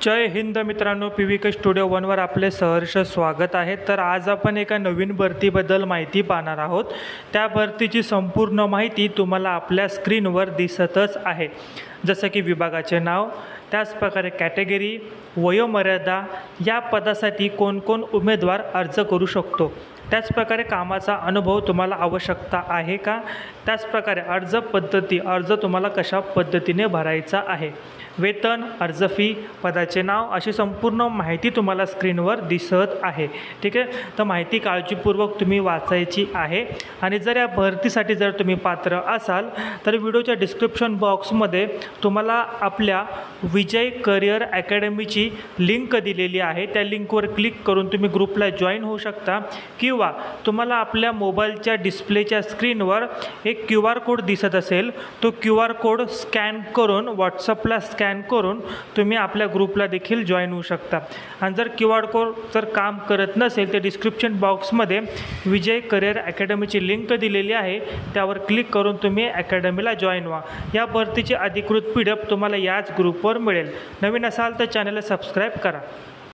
जय हिंद मित्रांनो, PVK studio 1वर आपले सहर्ष स्वागत आहे। तर आज आपण एका नवीन भरतीबद्दल माहिती पाहणार आहोत। त्या भरतीची संपूर्ण माहिती तुम्हाला आपल्या स्क्रीनवर दिसतच आहे, जसं की विभागाचे नाव, त्याच प्रकारे कॅटेगरी, वयोमर्यादा, या पदासाठी कोण उमेदवार अर्ज करू शकतो, त्याच प्रकारे कामाचा अनुभव तुम्हाला आवश्यकता आहे का, त्याच प्रकारे अर्ज पद्धती, अर्ज तुम्हाला कशा पद्धतीने भरायचा आहे, वेतन, अर्ज फी, पदाचे नाव, अशी संपूर्ण माहिती तुम्हाला स्क्रीनवर दिसत आहे। ठीक आहे, तर माहिती काळजीपूर्वक तुम्ही वाचायची आहे। आणि जर या भरतीसाठी जर तुम्ही पात्र असाल तर व्हिडिओच्या डिस्क्रिप्शन बॉक्समध्ये तुम्हाला आपल्या विजय करिअर अकॅडमीची लिंक दिलेली आहे। त्या लिंकवर क्लिक करून तुम्ही ग्रुपला जॉईन होऊ शकता, किंवा तुम्हाला आपल्या मोबाईलच्या डिस्प्लेच्या स्क्रीनवर एक QR कोड दिसत असेल, तो QR कोड स्कॅन करून व्हॉट्सअपला स्कॅन करून तुम्ही आपल्या ग्रुपला देखील जॉईन होऊ शकता। आणि जर QR कोड जर काम करत नसेल तर डिस्क्रिप्शन बॉक्समध्ये विजय करिअर अकॅडमीची लिंक दिलेली आहे, त्यावर क्लिक करून तुम्ही अकॅडमीला जॉईन व्हा। या भरतीची अधिकृत PDF तुम्हाला याच ग्रुपवर मिळेल। नवीन असाल तर चॅनलला सबस्क्राईब करा।